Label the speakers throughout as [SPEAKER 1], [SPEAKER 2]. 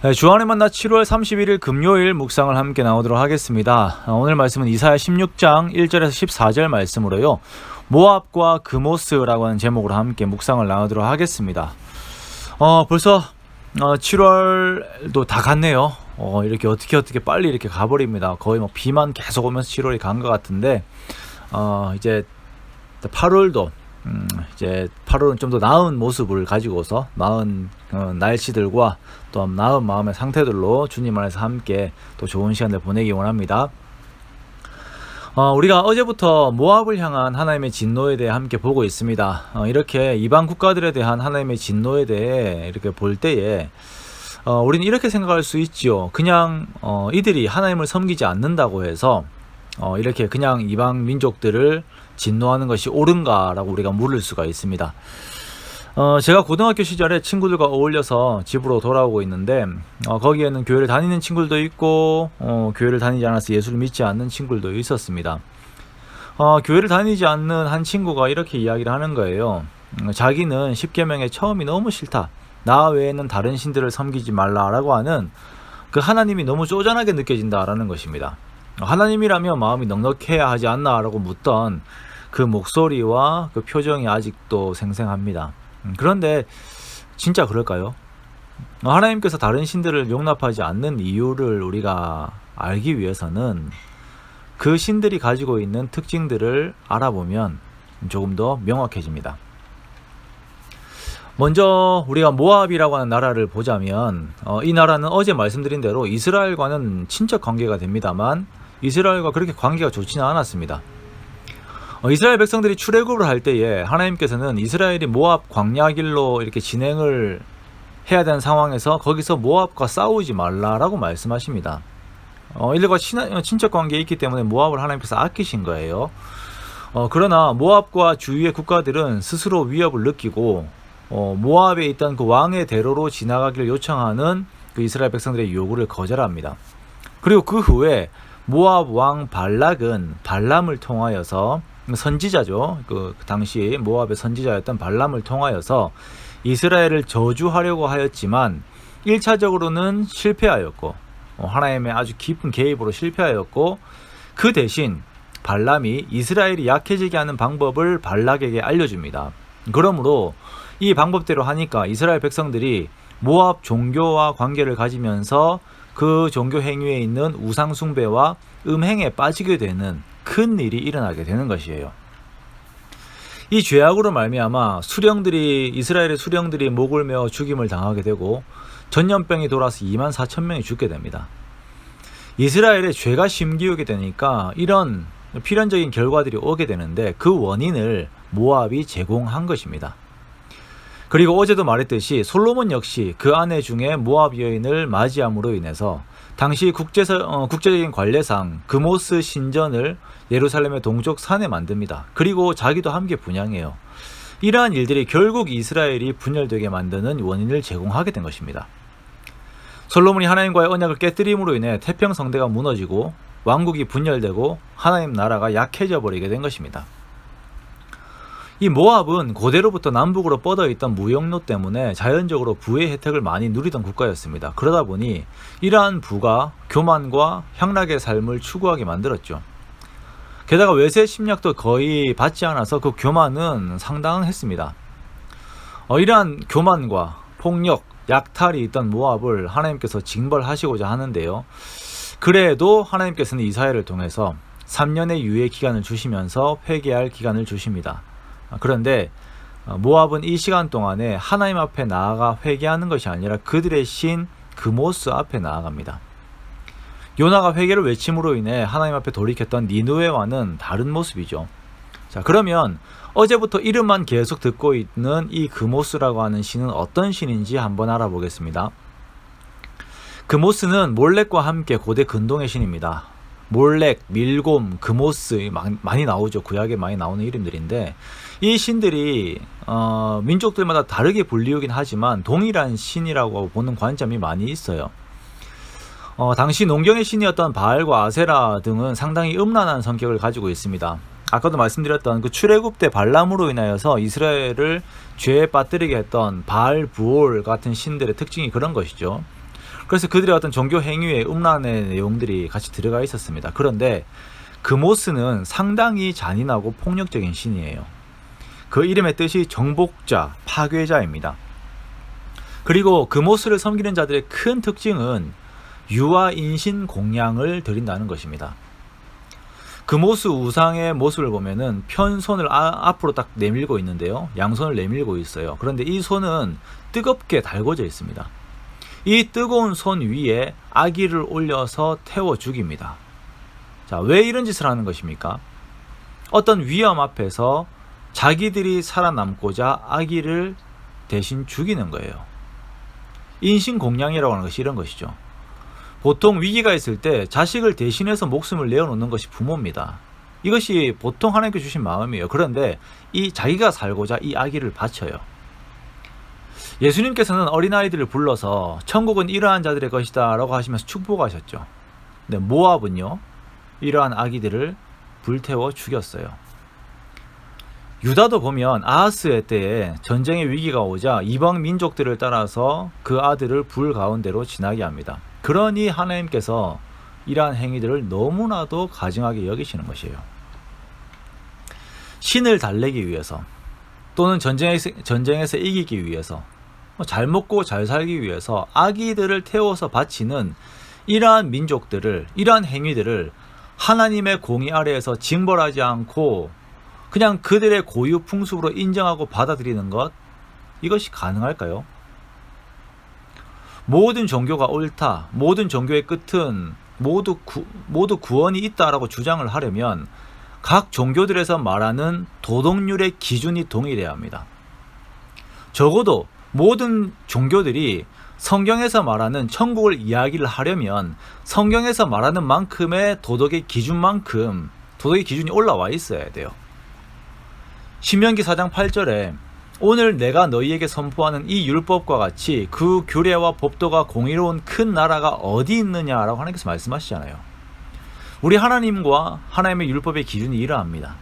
[SPEAKER 1] 네, 주안의 만나 7월 31일 금요일 묵상을 함께 나오도록 하겠습니다. 오늘 말씀은 이사야 16장 1절에서 14절 말씀으로요. 모압과 그모스라고 하는 제목으로 함께 묵상을 나누도록 하겠습니다. 벌써 7월도 다 갔네요. 이렇게 어떻게 빨리 이렇게 가버립니다. 거의 뭐 비만 계속 오면서 7월이 간 것 같은데 이제 8월도 이제 8월은 좀 더 나은 모습을 가지고서 나은 날씨들과 또 나은 마음의 상태들로 주님 안에서 함께 또 좋은 시간을 보내기 원합니다. 우리가 어제부터 모압을 향한 하나님의 진노에 대해 함께 보고 있습니다. 이렇게 이방 국가들에 대한 하나님의 진노에 대해 이렇게 볼 때에 우리는 이렇게 생각할 수 있지요. 그냥 이들이 하나님을 섬기지 않는다고 해서 이렇게 그냥 이방 민족들을 진노하는 것이 옳은가라고 우리가 물을 수가 있습니다. 제가 고등학교 시절에 친구들과 어울려서 집으로 돌아오고 있는데 거기에는 교회를 다니는 친구들도 있고 교회를 다니지 않아서 예수를 믿지 않는 친구들도 있었습니다. 교회를 다니지 않는 한 친구가 이렇게 이야기를 하는 거예요. 자기는 십계명의 처음이 너무 싫다. 나 외에는 다른 신들을 섬기지 말라라고 하는 그 하나님이 너무 쪼잔하게 느껴진다라는 것입니다. 하나님이라면 마음이 넉넉해야 하지 않나라고 묻던 그 목소리와 그 표정이 아직도 생생합니다. 그런데 진짜 그럴까요? 하나님께서 다른 신들을 용납하지 않는 이유를 우리가 알기 위해서는 그 신들이 가지고 있는 특징들을 알아보면 조금 더 명확해집니다. 먼저 우리가 모압이라고 하는 나라를 보자면 이 나라는 어제 말씀드린 대로 이스라엘과는 친척 관계가 됩니다만 이스라엘과 그렇게 관계가 좋지는 않았습니다. 이스라엘 백성들이 출애굽을 할 때에 하나님께서는 이스라엘이 모압 광야길로 이렇게 진행을 해야 되는 상황에서 거기서 모압과 싸우지 말라라고 말씀하십니다. 이들과 친척 관계에 있기 때문에 모압을 하나님께서 아끼신 거예요. 그러나 모압과 주위의 국가들은 스스로 위협을 느끼고 모압에 있던 그 왕의 대로로 지나가기를 요청하는 그 이스라엘 백성들의 요구를 거절합니다. 그리고 그 후에 모압 왕 발락은 발람을 통하여서 선지자죠. 그 당시 모압의 선지자였던 발람을 통하여서 이스라엘을 저주하려고 하였지만 1차적으로는 실패하였고 하나님의 아주 깊은 개입으로 실패하였고 그 대신 발람이 이스라엘이 약해지게 하는 방법을 발락에게 알려줍니다. 그러므로 이 방법대로 하니까 이스라엘 백성들이 모압 종교와 관계를 가지면서 그 종교 행위에 있는 우상 숭배와 음행에 빠지게 되는 큰 일이 일어나게 되는 것이에요. 이 죄악으로 말미암아 이스라엘의 수령들이 목을 메어 죽임을 당하게 되고 전염병이 돌아서 24,000명이 죽게 됩니다. 이스라엘의 죄가 심기우게 되니까 이런 필연적인 결과들이 오게 되는데 그 원인을 모압이 제공한 것입니다. 그리고 어제도 말했듯이 솔로몬 역시 그 아내 중에 모압 여인을 맞이함으로 인해서 당시 국제적인 관례상 그모스 신전을 예루살렘의 동쪽 산에 만듭니다. 그리고 자기도 함께 분향해요. 이러한 일들이 결국 이스라엘이 분열되게 만드는 원인을 제공하게 된 것입니다. 솔로몬이 하나님과의 언약을 깨뜨림으로 인해 태평성대가 무너지고 왕국이 분열되고 하나님 나라가 약해져 버리게 된 것입니다. 이 모압은 고대로부터 남북으로 뻗어있던 무역로 때문에 자연적으로 부의 혜택을 많이 누리던 국가였습니다. 그러다 보니 이러한 부가 교만과 향락의 삶을 추구하게 만들었죠. 게다가 외세 침략도 거의 받지 않아서 그 교만은 상당했습니다. 이러한 교만과 폭력, 약탈이 있던 모압을 하나님께서 징벌하시고자 하는데요. 그래도 하나님께서는 이사야를 통해서 3년의 유예 기간을 주시면서 회개할 기간을 주십니다. 그런데 모압은 이 시간 동안에 하나님 앞에 나아가 회개하는 것이 아니라 그들의 신 그모스 앞에 나아갑니다. 요나가 회개를 외침으로 인해 하나님 앞에 돌이켰던 니느웨와는 다른 모습이죠. 자, 그러면 어제부터 이름만 계속 듣고 있는 이 그모스라고 하는 신은 어떤 신인지 한번 알아보겠습니다. 그모스는 몰렉과 함께 고대 근동의 신입니다. 몰렉, 밀곰, 그모스 많이 나오죠. 구약에 많이 나오는 이름들인데 이 신들이 민족들마다 다르게 불리우긴 하지만 동일한 신이라고 보는 관점이 많이 있어요. 당시 농경의 신이었던 바알과 아세라 등은 상당히 음란한 성격을 가지고 있습니다. 아까도 말씀드렸던 그 출애굽 때 발람으로 인하여서 이스라엘을 죄에 빠뜨리게 했던 바알 부올 같은 신들의 특징이 그런 것이죠. 그래서 그들의 어떤 종교 행위의 음란의 내용들이 같이 들어가 있었습니다. 그런데 그모스는 상당히 잔인하고 폭력적인 신이에요. 그 이름의 뜻이 정복자, 파괴자입니다. 그리고 그모스를 섬기는 자들의 큰 특징은 유아 인신 공양을 드린다는 것입니다. 그모스 우상의 모습을 보면은 편손을 앞으로 딱 내밀고 있는데요. 양손을 내밀고 있어요. 그런데 이 손은 뜨겁게 달궈져 있습니다. 이 뜨거운 손 위에 아기를 올려서 태워 죽입니다. 자, 왜 이런 짓을 하는 것입니까? 어떤 위험 앞에서 자기들이 살아남고자 아기를 대신 죽이는 거예요. 인신공양이라고 하는 것이 이런 것이죠. 보통 위기가 있을 때 자식을 대신해서 목숨을 내어놓는 것이 부모입니다. 이것이 보통 하나님께 주신 마음이에요. 그런데 이 자기가 살고자 이 아기를 바쳐요. 예수님께서는 어린아이들을 불러서 천국은 이러한 자들의 것이다 라고 하시면서 축복하셨죠. 근데 모압은요, 이러한 아기들을 불태워 죽였어요. 유다도 보면 아하스의 때에 전쟁의 위기가 오자 이방 민족들을 따라서 그 아들을 불 가운데로 지나게 합니다. 그러니 하나님께서 이러한 행위들을 너무나도 가증하게 여기시는 것이에요. 신을 달래기 위해서 또는 전쟁에서 이기기 위해서 잘 먹고 잘 살기 위해서 아기들을 태워서 바치는 이러한 민족들을, 이러한 행위들을 하나님의 공의 아래에서 징벌하지 않고 그냥 그들의 고유 풍습으로 인정하고 받아들이는 것, 이것이 가능할까요? 모든 종교가 옳다, 모든 종교의 끝은 모두 구원이 있다라고 주장을 하려면 각 종교들에서 말하는 도덕률의 기준이 동일해야 합니다. 적어도 모든 종교들이 성경에서 말하는 천국을 이야기를 하려면 성경에서 말하는 만큼의 도덕의 기준만큼 도덕의 기준이 올라와 있어야 돼요. 신명기 4장 8절에 오늘 내가 너희에게 선포하는 이 율법과 같이 그 규례와 법도가 공의로운 큰 나라가 어디 있느냐라고 하나님께서 말씀하시잖아요. 우리 하나님과 하나님의 율법의 기준이 이러합니다.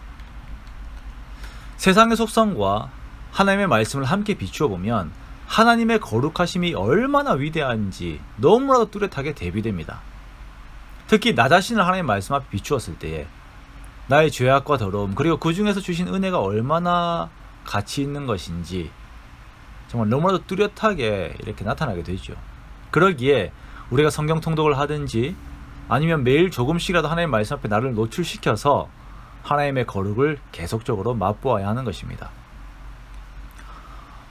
[SPEAKER 1] 세상의 속성과 하나님의 말씀을 함께 비추어 보면 하나님의 거룩하심이 얼마나 위대한지 너무나도 뚜렷하게 대비됩니다. 특히 나 자신을 하나님의 말씀 앞에 비추었을 때에 나의 죄악과 더러움, 그리고 그 중에서 주신 은혜가 얼마나 가치 있는 것인지 정말 너무나도 뚜렷하게 이렇게 나타나게 되죠. 그러기에 우리가 성경 통독을 하든지 아니면 매일 조금씩이라도 하나님의 말씀 앞에 나를 노출시켜서 하나님의 거룩을 계속적으로 맛보아야 하는 것입니다.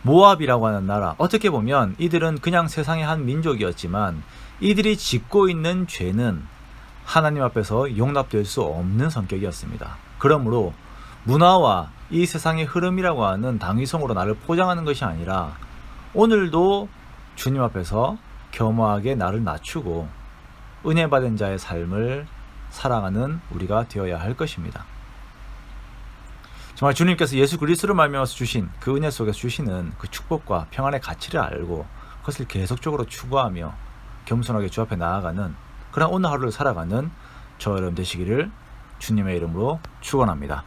[SPEAKER 1] 모압이라고 하는 나라, 어떻게 보면 이들은 그냥 세상의 한 민족이었지만 이들이 짓고 있는 죄는 하나님 앞에서 용납될 수 없는 성격이었습니다. 그러므로 문화와 이 세상의 흐름이라고 하는 당위성으로 나를 포장하는 것이 아니라 오늘도 주님 앞에서 겸허하게 나를 낮추고 은혜 받은 자의 삶을 살아가는 우리가 되어야 할 것입니다. 정말 주님께서 예수 그리스도를 말미암아서 주신 그 은혜 속에서 주시는 그 축복과 평안의 가치를 알고 그것을 계속적으로 추구하며 겸손하게 주 앞에 나아가는 그런 오늘 하루를 살아가는 저 여러분 되시기를 주님의 이름으로 축원합니다.